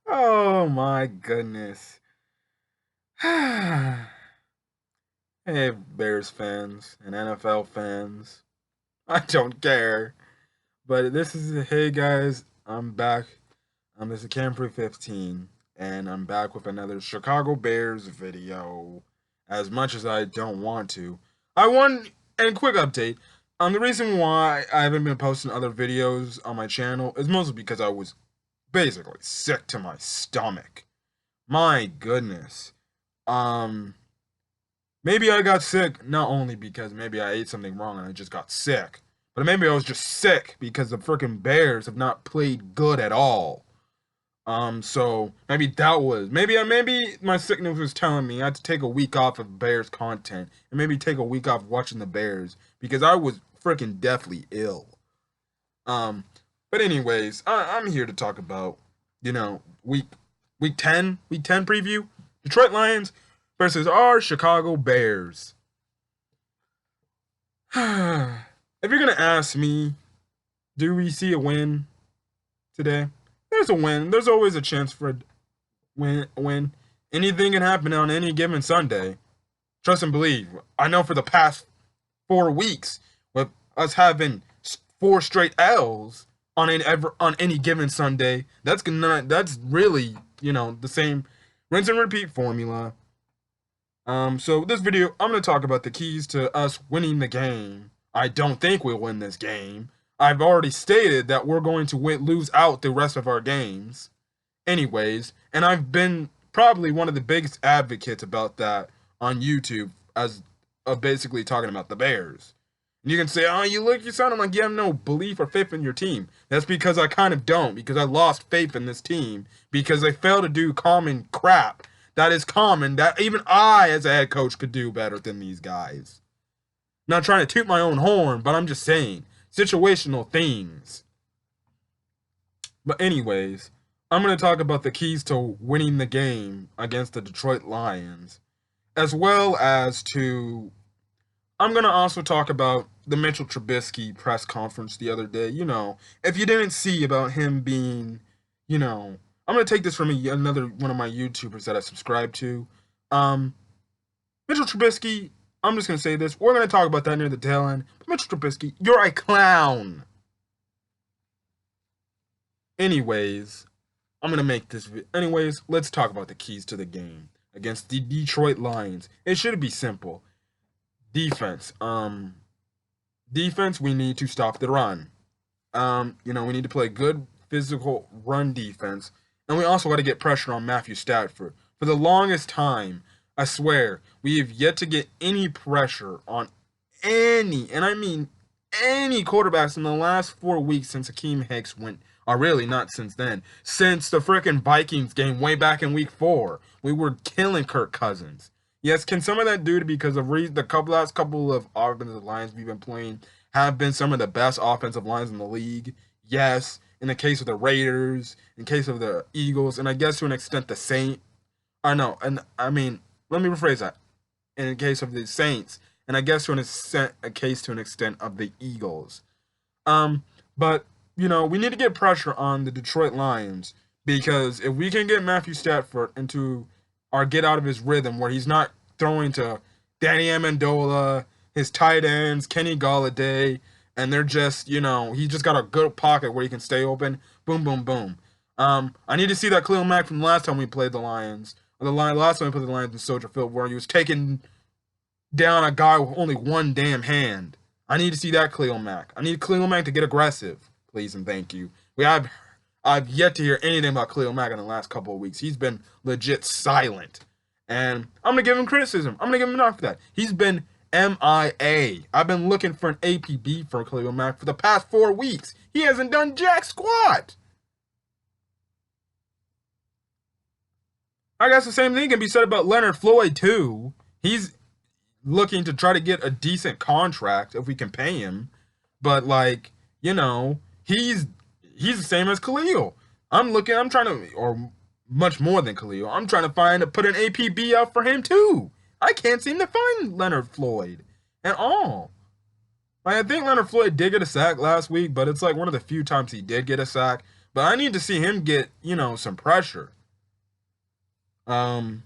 Oh my goodness. Hey, Bears fans and NFL fans. I don't care. But this is, hey guys, I'm back. This is Camfrey 15, and I'm back with another Chicago Bears video. As much as I don't want to. And quick update. The reason why I haven't been posting other videos on my channel is mostly because I was basically sick to my stomach. My goodness. Um, Maybe I got sick not only because maybe I ate something wrong and I just got sick, but maybe I was just sick because the freaking Bears have not played good at all. So maybe that was maybe my sickness was telling me I had to take a week off of Bears content and maybe take a week off watching the Bears because I was freaking deathly ill. Um, but anyways, I'm here to talk about week 10 preview, Detroit Lions versus our Chicago Bears. If you're gonna ask me, do we see a win today? There's a win. There's always a chance for a win. Anything can happen on any given Sunday. Trust and believe. I know for the past 4 weeks, with us having 4 straight L's on any given Sunday, that's really the same rinse and repeat formula. So this video, I'm going to talk about the keys to us winning the game. I don't think we'll win this game. I've already stated that we're going to lose out the rest of our games. Anyways, and I've been probably one of the biggest advocates about that on YouTube as of basically talking about the Bears. And you can say, oh, you sounding like you have no belief or faith in your team. That's because I kind of don't, because I lost faith in this team because they fail to do common crap that is common that even I, as a head coach, could do better than these guys. Not trying to toot my own horn, but I'm just saying situational things. But anyways, I'm going to talk about the keys to winning the game against the Detroit Lions, as well as I'm going to also talk about the Mitchell Trubisky press conference the other day. If you didn't see about him being, I'm going to take this from another one of my YouTubers that I subscribe to. Mitchell Trubisky, I'm just going to say this. We're going to talk about that near the tail end. But Mitchell Trubisky, you're a clown. Anyways, let's talk about the keys to the game against the Detroit Lions. It should be simple. Defense. Defense, we need to stop the run. We need to play good physical run defense. And we also got to get pressure on Matthew Stafford. For the longest time, I swear, we have yet to get any pressure on any, and I mean any quarterbacks in the last 4 weeks since Akeem Hicks went, or really not since then, since the frickin' Vikings game way back in week 4. We were killing Kirk Cousins. Yes, can some of that due to because of the last couple of offensive lines we've been playing have been some of the best offensive lines in the league? Yes. In the case of the Raiders, in case of the Eagles, and I guess to an extent the Saints. I know, and I mean, let me rephrase that. In the case of the Saints, and I guess to an extent of the Eagles. But we need to get pressure on the Detroit Lions because if we can get Matthew Stafford get out of his rhythm where he's not throwing to Danny Amendola, his tight ends, Kenny Golladay, and they're just, he just got a good pocket where he can stay open. Boom, boom, boom. I need to see that Khalil Mack from the last time we played the Lions. Or the last time we played the Lions in Soldier Field where he was taking down a guy with only one damn hand. I need to see that Khalil Mack. I need Khalil Mack to get aggressive, please and thank you. I've yet to hear anything about Khalil Mack in the last couple of weeks. He's been legit silent. And I'm going to give him criticism. I'm going to give him enough for that. He's been MIA. I've been looking for an APB for Khalil Mack for the past 4 weeks. He hasn't done jack squat. I guess the same thing can be said about Leonard Floyd, too. He's looking to try to get a decent contract if we can pay him. But, he's the same as Khalil. I'm trying to, or much more than Khalil. I'm trying to put an APB out for him, too. I can't seem to find Leonard Floyd at all. Like, I think Leonard Floyd did get a sack last week, but it's like one of the few times he did get a sack. But I need to see him get, some pressure. Um,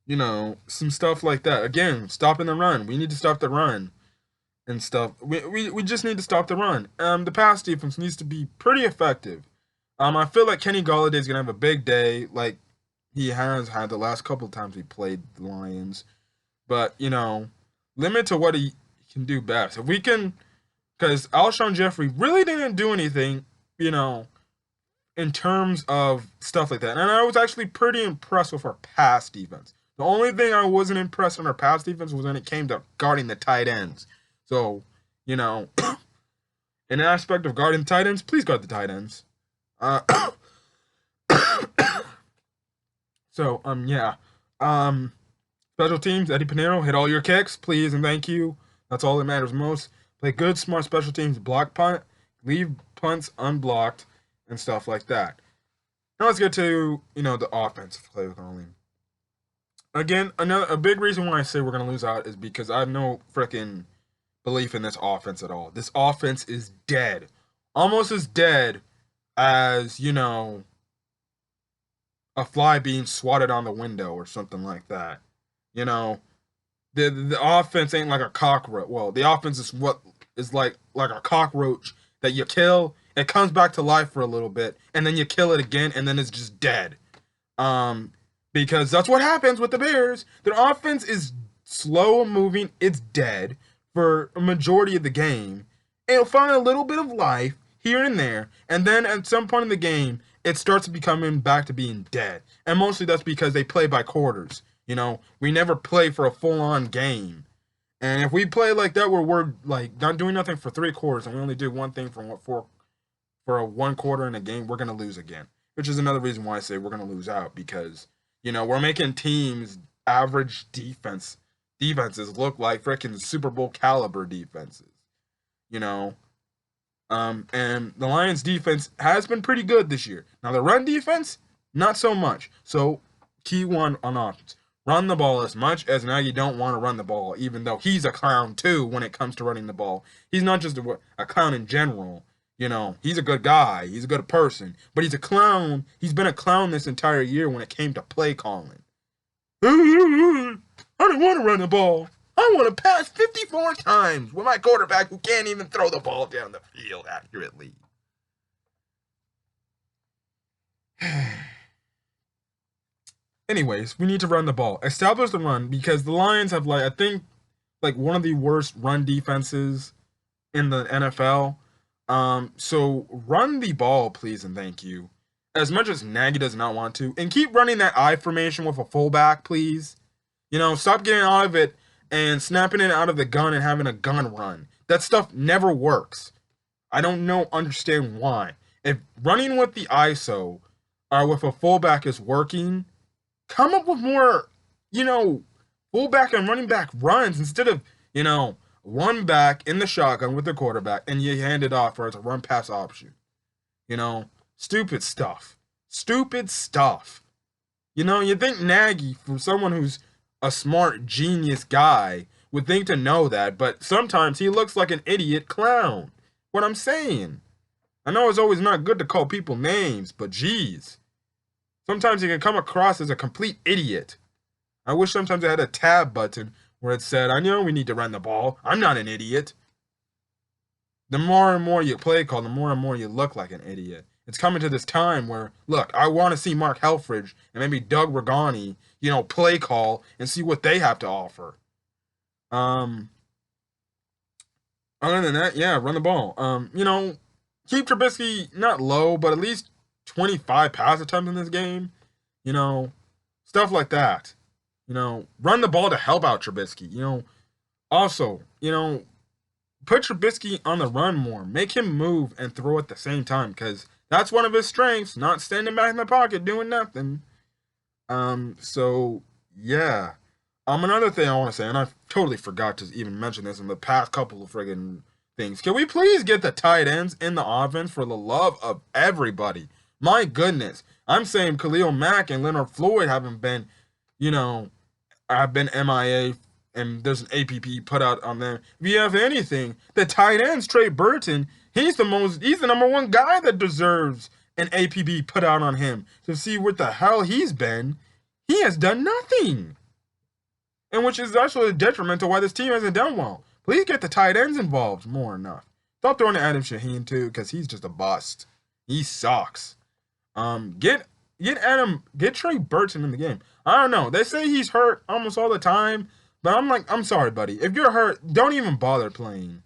some stuff like that. Again, stopping the run. We need to stop the run and stuff. We just need to stop the run. The pass defense needs to be pretty effective. I feel like Kenny Galladay is gonna have a big day, like he has had the last couple of times he played the Lions. But limit to what he can do best. If we can, because Alshon Jeffrey really didn't do anything, in terms of stuff like that. And I was actually pretty impressed with our pass defense. The only thing I wasn't impressed on our pass defense was when it came to guarding the tight ends. So, in an aspect of guarding tight ends, please guard the tight ends. Uh, so, yeah. Special teams, Eddie Pinero, hit all your kicks, please and thank you. That's all that matters most. Play good, smart special teams, block punt, leave punts unblocked, and stuff like that. Now let's get to, the offensive play calling. Again, a big reason why I say we're going to lose out is because I have no freaking belief in this offense at all. This offense is dead. Almost as dead as, a fly being swatted on the window or something like that. The offense ain't like a cockroach. Well, the offense is what is like a cockroach that you kill, it comes back to life for a little bit, and then you kill it again, and then it's just dead. Because that's what happens with the Bears. Their offense is slow moving, it's dead for a majority of the game. It'll find a little bit of life here and there, and then at some point in the game, it starts becoming back to being dead. And mostly that's because they play by quarters. We never play for a full-on game. And if we play like that where we're like not doing nothing for 3 quarters and we only do one thing for a 1 quarter in a game, we're going to lose again. Which is another reason why I say we're going to lose out, because we're making teams average defenses look like freaking Super Bowl caliber defenses. And the Lions defense has been pretty good this year. Now the run defense, not so much. So key one on offense. Run the ball as much as Nagy don't want to run the ball, even though he's a clown too when it comes to running the ball. He's not just a clown in general. He's a good guy. He's a good person. But he's a clown. He's been a clown this entire year when it came to play calling. I don't want to run the ball. I want to pass 54 times with my quarterback who can't even throw the ball down the field accurately. Anyways, we need to run the ball. Establish the run, because the Lions have, I think, one of the worst run defenses in the NFL. So run the ball, please and thank you. As much as Nagy does not want to. And keep running that I formation with a fullback, please. Stop getting out of it and snapping it out of the gun and having a gun run. That stuff never works. I don't understand why. If running with the ISO or with a fullback is working, come up with more, fullback and running back runs instead of, one back in the shotgun with the quarterback and you hand it off for as a run pass option. Stupid stuff. Stupid stuff. You think Nagy, for someone who's a smart, genius guy, would think to know that, but sometimes he looks like an idiot clown. What I'm saying. I know it's always not good to call people names, but geez. Sometimes you can come across as a complete idiot. I wish sometimes I had a tab button where it said, I know we need to run the ball. I'm not an idiot. The more and more you play call, the more and more you look like an idiot. It's coming to this time where, look, I want to see Mark Helfrich and maybe Doug Regani, play call and see what they have to offer. Other than that, yeah, run the ball. Keep Trubisky not low, but at least 25 pass attempts in this game. Stuff like that. Run the ball to help out Trubisky. Also, put Trubisky on the run more. Make him move and throw at the same time, because that's one of his strengths, not standing back in the pocket doing nothing. So, yeah. Another thing I want to say, and I totally forgot to even mention this in the past couple of friggin' things. Can we please get the tight ends in the offense for the love of everybody? My goodness. I'm saying Khalil Mack and Leonard Floyd haven't been, have been MIA and there's an APP put out on them. If you have anything, the tight end, Trey Burton, he's the number one guy that deserves an APB put out on him to see what the hell he's been. He has done nothing. And which is actually a detriment to why this team hasn't done well. Please get the tight ends involved more enough. Stop throwing to Adam Shaheen too, because he's just a bust. He sucks. Get Trey Burton in the game. I don't know. They say he's hurt almost all the time, but I'm sorry, buddy. If you're hurt, don't even bother playing.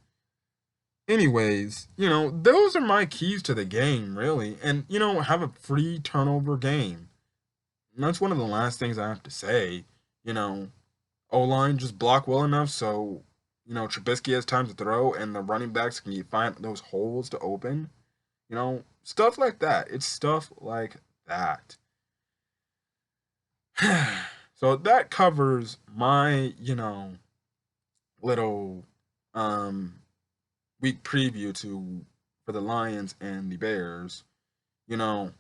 Anyways, those are my keys to the game, really. And, have a free turnover game. And that's one of the last things I have to say. O-line just block well enough so, Trubisky has time to throw and the running backs can find those holes to open. Stuff like that. It's stuff like that. So that covers my, little week preview for the Lions and the Bears. Am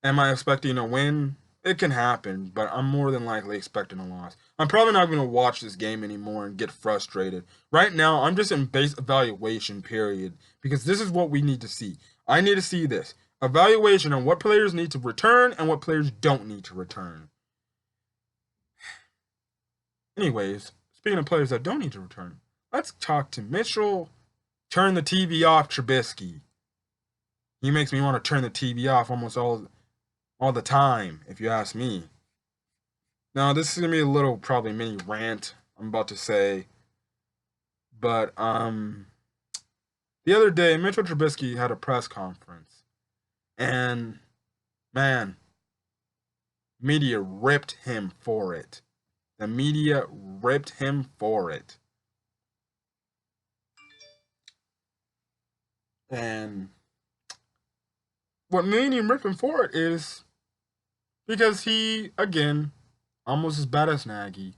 I expecting a win? It can happen, but I'm more than likely expecting a loss. I'm probably not going to watch this game anymore and get frustrated. Right now, I'm just in base evaluation period because this is what we need to see. I need to see this. Evaluation on what players need to return and what players don't need to return. Anyways, speaking of players that don't need to return, let's talk to Mitchell. Turn the TV off, Trubisky. He makes me want to turn the TV off almost all the time, if you ask me. Now, this is going to be a little probably mini rant I'm about to say. But, the other day, Mitchell Trubisky had a press conference. And, man, media ripped him for it. The media ripped him for it. And what made him rip him for it is because he, again, almost as bad as Nagy.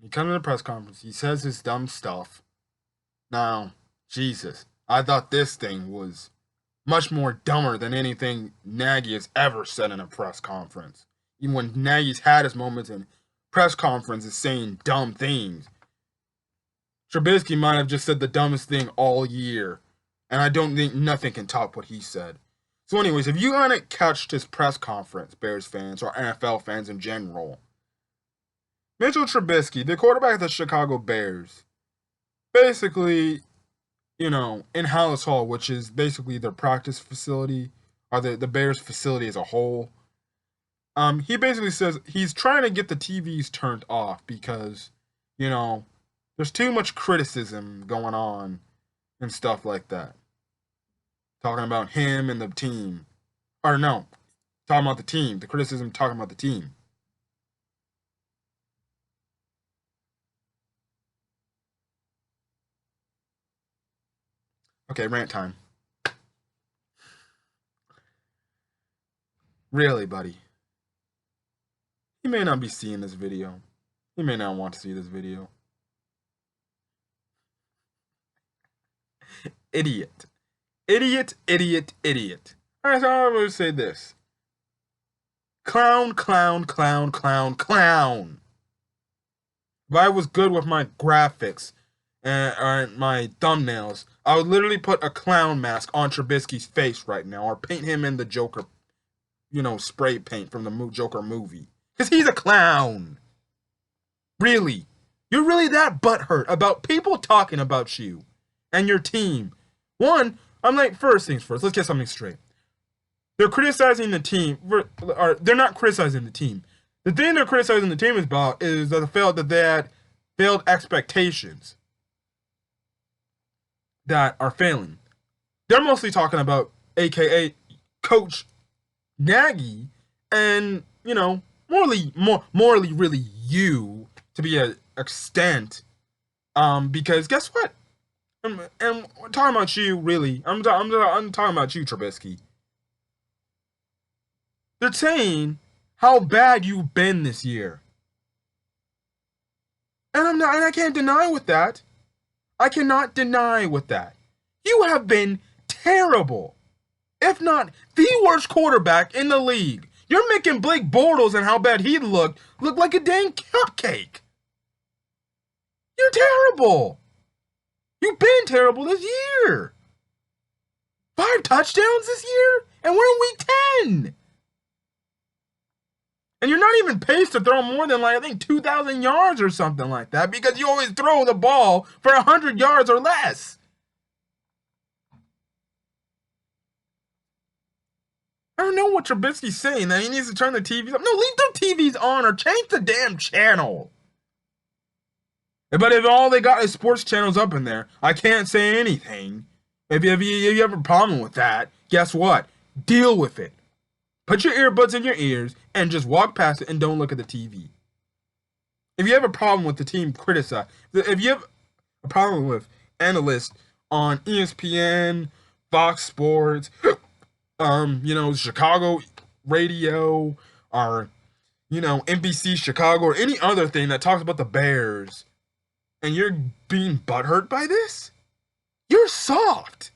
He comes to the press conference, he says his dumb stuff. Now, Jesus, I thought this thing was much more dumber than anything Nagy has ever said in a press conference. Even when Nagy's had his moments in press conferences saying dumb things. Trubisky might have just said the dumbest thing all year. And I don't think nothing can top what he said. So anyways, if you haven't catched his press conference, Bears fans, or NFL fans in general, Mitchell Trubisky, the quarterback of the Chicago Bears, basically, in Hallis Hall, which is basically their practice facility, or the Bears facility as a whole, he basically says he's trying to get the TVs turned off because, there's too much criticism going on and stuff like that. Talking about him and the team. Or no, talking about the team. The criticism talking about the team. Okay, rant time. Really, buddy. You may not be seeing this video. You may not want to see this video. Idiot. Idiot, idiot, idiot. Alright, so I'm going to say this. Clown, clown, clown, clown, clown. If I was good with my graphics and my thumbnails, I would literally put a clown mask on Trubisky's face right now or paint him in the Joker, spray paint from the Joker movie. Because he's a clown. Really. You're really that butthurt about people talking about you and your team. One, I'm like, first things first, let's get something straight. They're criticizing the team, or they're not criticizing the team. The thing they're criticizing the team about is that they had failed expectations that are failing. They're mostly talking about, aka Coach Nagy, and morally really you to be an extent, because guess what? And we're talking about you, really. I'm talking about you, Trubisky. They're saying how bad you've been this year. And I can't deny with that. I cannot deny with that. You have been terrible. If not the worst quarterback in the league. You're making Blake Bortles and how bad he look like a dang cupcake. You're terrible. You've been terrible this year. 5 touchdowns this year? And we're in week 10. And you're not even paced to throw more than, like, I think 2,000 yards or something like that because you always throw the ball for 100 yards or less. I don't know what Trubisky's saying. That he needs to turn the TVs up. No, leave the TVs on or change the damn channel. But if all they got is sports channels up in there, I can't say anything. If you have a problem with that, guess what? Deal with it. Put your earbuds in your ears and just walk past it and don't look at the TV. If you have a problem with the team criticize, if you have a problem with analysts on ESPN, Fox Sports, Chicago radio, or, NBC Chicago, or any other thing that talks about the Bears, and you're being butthurt by this, you're soft.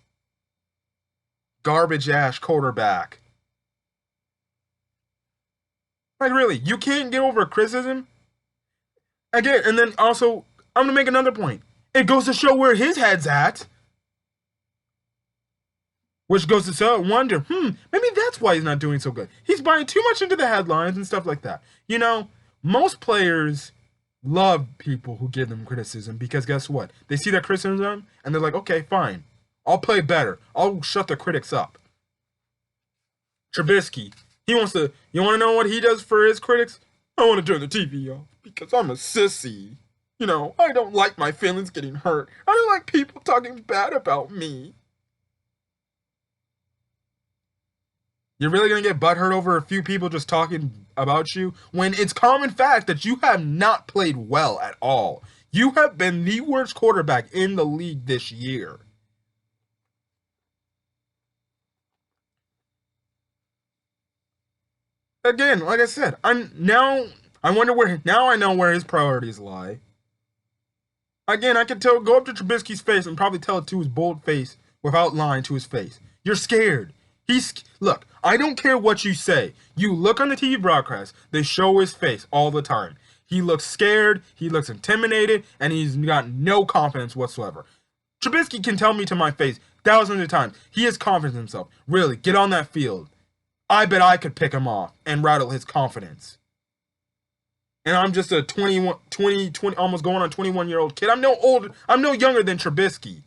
Garbage ass quarterback. Like, really, you can't get over criticism? Again, and then also, I'm going to make another point. It goes to show where his head's at. Which goes to wonder, maybe that's why he's not doing so good. He's buying too much into the headlines and stuff like that. Most players love people who give them criticism because guess what? They see that criticism and they're like, okay, fine. I'll play better. I'll shut the critics up. Trubisky, you want to know what he does for his critics? I want to turn the TV off because I'm a sissy. I don't like my feelings getting hurt. I don't like people talking bad about me. You're really going to get butthurt over a few people just talking about you when it's common fact that you have not played well at all. You have been the worst quarterback in the league this year. Again, like I said, I know where his priorities lie. Again, I can go up to Trubisky's face and probably tell it to his bold face without lying to his face. You're scared. Look, I don't care what you say. You look on the TV broadcast, they show his face all the time. He looks scared, he looks intimidated, and he's got no confidence whatsoever. Trubisky can tell me to my face thousands of times. He has confidence in himself. Really, get on that field. I bet I could pick him off and rattle his confidence. And I'm just a 20, almost going on 21-year-old kid. I'm no younger than Trubisky.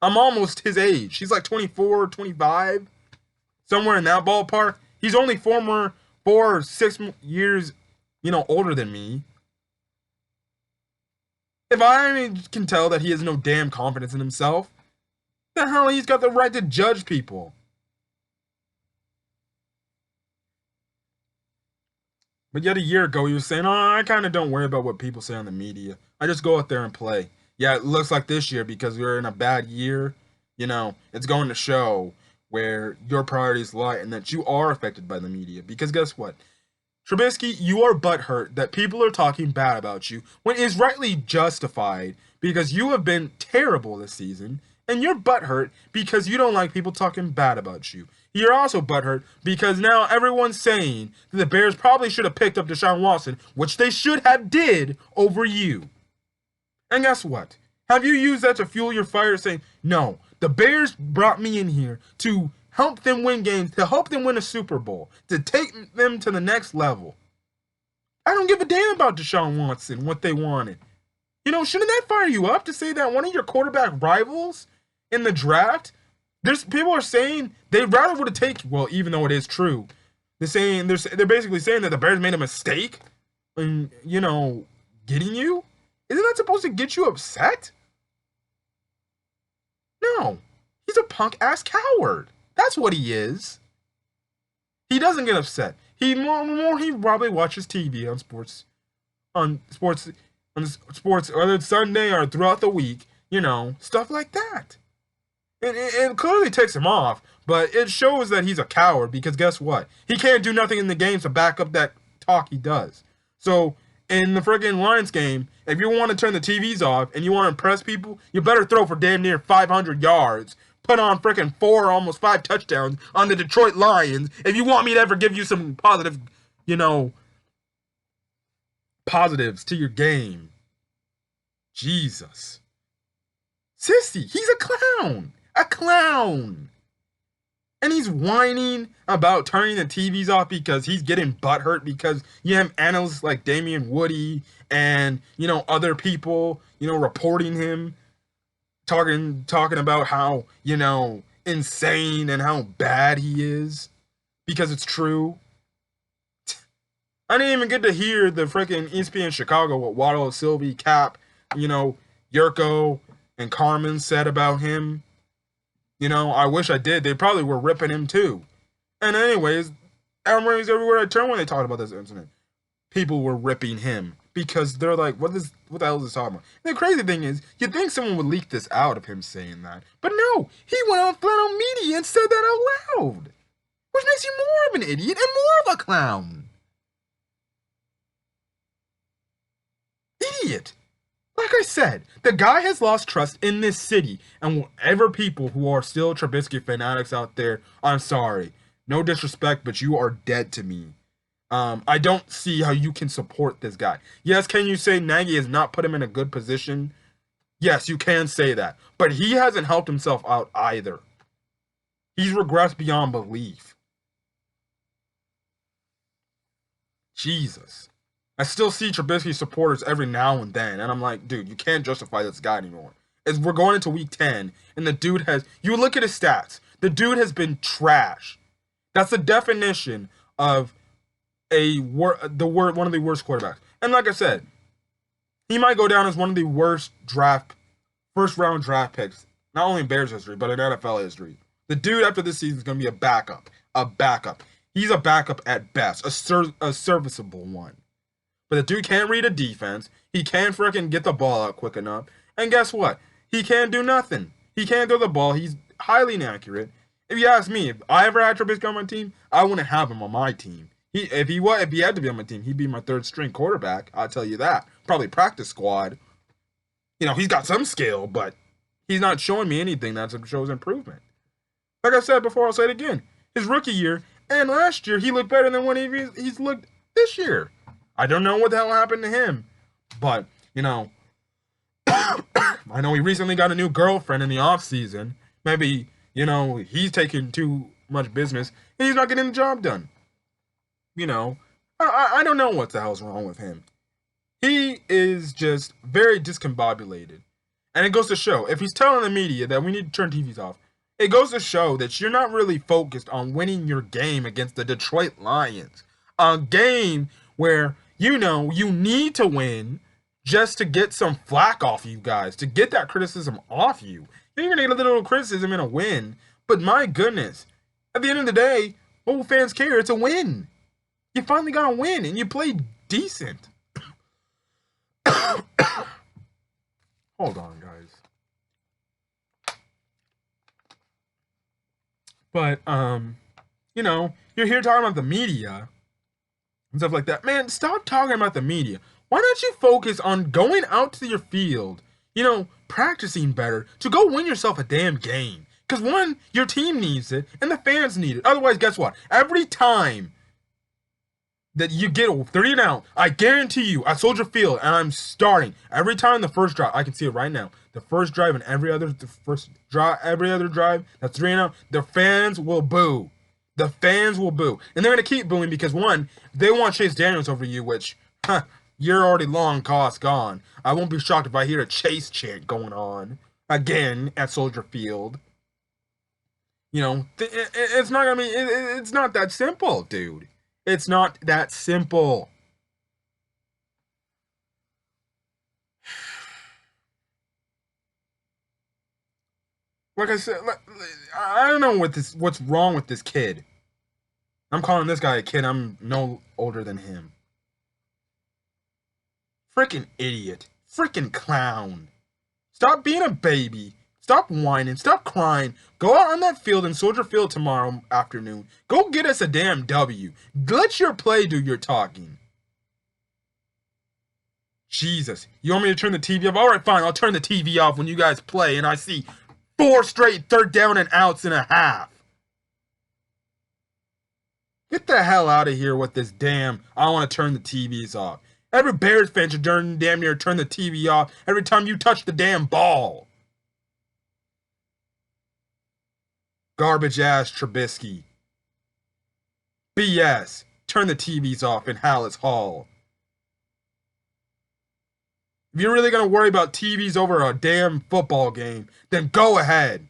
I'm almost his age. He's like 24, 25. Somewhere in that ballpark. He's only 4 or 6 years, older than me. If I can tell that he has no damn confidence in himself, the hell he's got the right to judge people. But yet a year ago, he was saying, I kind of don't worry about what people say on the media. I just go out there and play. Yeah, it looks like this year because we're in a bad year. It's going to show where your priorities lie and that you are affected by the media. Because guess what? Trubisky, you are butthurt that people are talking bad about you when it is rightly justified because you have been terrible this season, and you're butthurt because you don't like people talking bad about you. You're also butthurt because now everyone's saying that the Bears probably should have picked up Deshaun Watson, which they should have did over you. And guess what? Have you used that to fuel your fire saying, no, the Bears brought me in here to help them win games, to help them win a Super Bowl, to take them to the next level. I don't give a damn about Deshaun Watson, what they wanted. Shouldn't that fire you up to say that one of your quarterback rivals in the draft, people are saying they rather would have taken, well, even though it is true, they're basically saying that the Bears made a mistake in, getting you? Isn't that supposed to get you upset? No. He's a punk-ass coward. That's what he is. He doesn't get upset. He probably watches TV on sports, whether it's Sunday or throughout the week, stuff like that. It clearly takes him off, but it shows that he's a coward because guess what? He can't do nothing in the games to back up that talk he does. So in the friggin' Lions game, if you want to turn the TVs off and you want to impress people, you better throw for damn near 500 yards. Put on freaking 4, almost 5 touchdowns on the Detroit Lions if you want me to ever give you some positives to your game. Jesus. Sissy, he's a clown. A clown. And he's whining about turning the TVs off because he's getting butthurt because you have analysts like Damian Woody and, other people, reporting him, talking about how, insane and how bad he is because it's true. I didn't even get to hear the freaking ESPN Chicago, what Waddle, Sylvie, Cap, Yurko, and Carmen said about him. I wish I did. They probably were ripping him too. And anyways, everywhere I turn when they talked about this incident, people were ripping him because they're like, what the hell is this talking about? And the crazy thing is, you'd think someone would leak this out of him saying that. But no, he went on flannel media and said that out loud. Which makes you more of an idiot and more of a clown. Idiot. Like I said, the guy has lost trust in this city, and whatever people who are still Trubisky fanatics out there, I'm sorry. No disrespect, but you are dead to me. I don't see how you can support this guy. Yes, can you say Nagy has not put him in a good position? Yes, you can say that. But he hasn't helped himself out either. He's regressed beyond belief. Jesus. I still see Trubisky supporters every now and then, and I'm like, dude, you can't justify this guy anymore. As we're going into week 10, and the dude has, you look at his stats, the dude has been trash. That's the definition of one of the worst quarterbacks. And like I said, he might go down as one of the worst first round draft picks, not only in Bears history, but in NFL history. The dude after this season is going to be a backup. He's a backup at best, a serviceable one. But the dude can't read a defense. He can't freaking get the ball out quick enough. And guess what? He can't do nothing. He can't throw the ball. He's highly inaccurate. If you ask me, if I ever had Trubisky on my team, I wouldn't have him on my team. If he had to be on my team, he'd be my third string quarterback. I'll tell you that. Probably practice squad. He's got some skill, but he's not showing me anything that shows improvement. Like I said before, I'll say it again. His rookie year and last year, he looked better than what he's looked this year. I don't know what the hell happened to him, but, I know he recently got a new girlfriend in the off season. Maybe, he's taking too much business and he's not getting the job done. I don't know what the hell's wrong with him. He is just very discombobulated. And it goes to show, if he's telling the media that we need to turn TVs off, it goes to show that you're not really focused on winning your game against the Detroit Lions. A game where you need to win just to get some flack off you guys, to get that criticism off you. You're going to get a little criticism in a win, but my goodness, at the end of the day, what will fans care? It's a win. You finally got a win, and you played decent. Hold on, guys. But, you're here talking about the media and stuff like that. Man, stop talking about the media. Why don't you focus on going out to your field, practicing better to go win yourself a damn game? Because one, your team needs it, and the fans need it. Otherwise, guess what? Every time that you get 30 and out, I guarantee you, at Soldier Field, and I'm starting every time the first drive. I can see it right now. The first drive and every other drive, that's 3 and out. The fans will boo. The fans will boo. And they're going to keep booing because, one, they want Chase Daniels over you, which, you're already long cost gone. I won't be shocked if I hear a Chase chant going on again at Soldier Field. It's not going to be, it's not that simple, dude. It's not that simple. Like I said, I don't know what's wrong with this kid. I'm calling this guy a kid. I'm no older than him. Freaking idiot. Freaking clown. Stop being a baby. Stop whining. Stop crying. Go out on that field in Soldier Field tomorrow afternoon. Go get us a damn W. Let your play do your talking. Jesus. You want me to turn the TV off? Alright, fine. I'll turn the TV off when you guys play and I see 4 straight third down and outs and a half. Get the hell out of here with this damn, I want to turn the TVs off. Every Bears fan should damn near turn the TV off every time you touch the damn ball. Garbage ass Trubisky. BS. Turn the TVs off in Hallett's Hall. If you're really going to worry about TVs over a damn football game, then go ahead.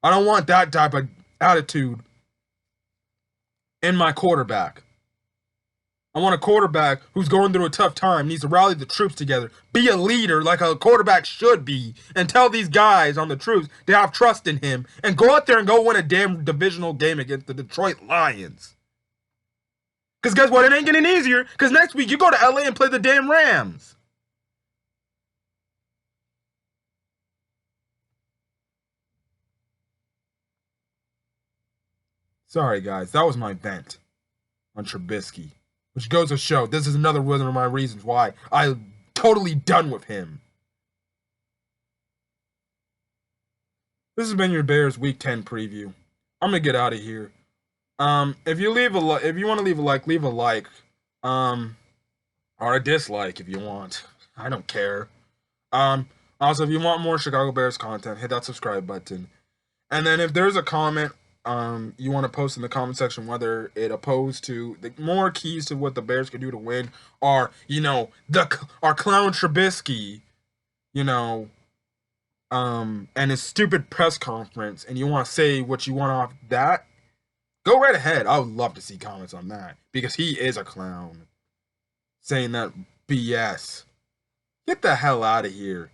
I don't want that type of attitude in my quarterback. I want a quarterback who's going through a tough time, needs to rally the troops together, be a leader like a quarterback should be, and tell these guys on the troops to have trust in him, and go out there and go win a damn divisional game against the Detroit Lions. Because guess what? It ain't getting easier, because next week you go to LA and play the damn Rams. Sorry, guys. That was my vent on Trubisky. Which goes to show, this is another one of my reasons why I'm totally done with him. This has been your Bears Week 10 preview. I'm gonna get out of here. If you want to leave a like, leave a like. Or a dislike if you want. I don't care. Also, if you want more Chicago Bears content, hit that subscribe button. And then if there's a comment you want to post in the comment section, whether it opposed to the more keys to what the Bears could do to win are, our clown Trubisky, and his stupid press conference, and you want to say what you want off that, go right ahead. I would love to see comments on that, because he is a clown saying that BS. Get the hell out of here.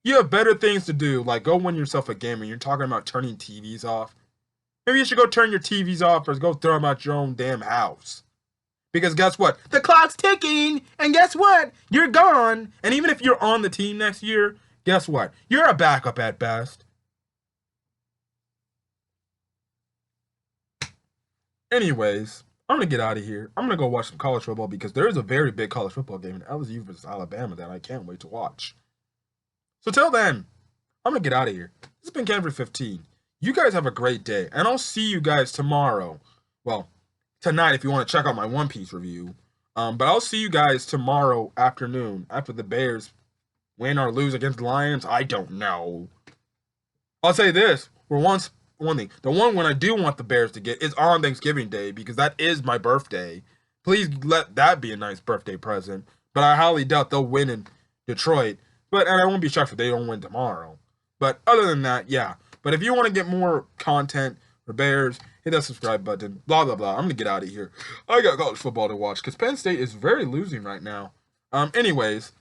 You have better things to do, like go win yourself a game, and you're talking about turning TVs off. Maybe you should go turn your TVs off or go throw them out your own damn house. Because guess what? The clock's ticking, and guess what? You're gone. And even if you're on the team next year, guess what? You're a backup at best. Anyways, I'm going to get out of here. I'm going to go watch some college football because there is a very big college football game in LSU versus Alabama that I can't wait to watch. So till then, I'm going to get out of here. This has been Canberra 15. You guys have a great day, and I'll see you guys tomorrow. Well, tonight if you want to check out my One Piece review. But I'll see you guys tomorrow afternoon after the Bears win or lose against the Lions. I don't know. I'll say this for one thing. The one win I do want the Bears to get is on Thanksgiving Day because that is my birthday. Please let that be a nice birthday present. But I highly doubt they'll win in Detroit. And I won't be shocked if they don't win tomorrow. But other than that, yeah. But if you want to get more content for Bears, hit that subscribe button. Blah, blah, blah. I'm going to get out of here. I got college football to watch because Penn State is very losing right now. Anyways,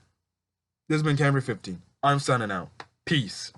this has been Canberra 15. I'm signing out. Peace.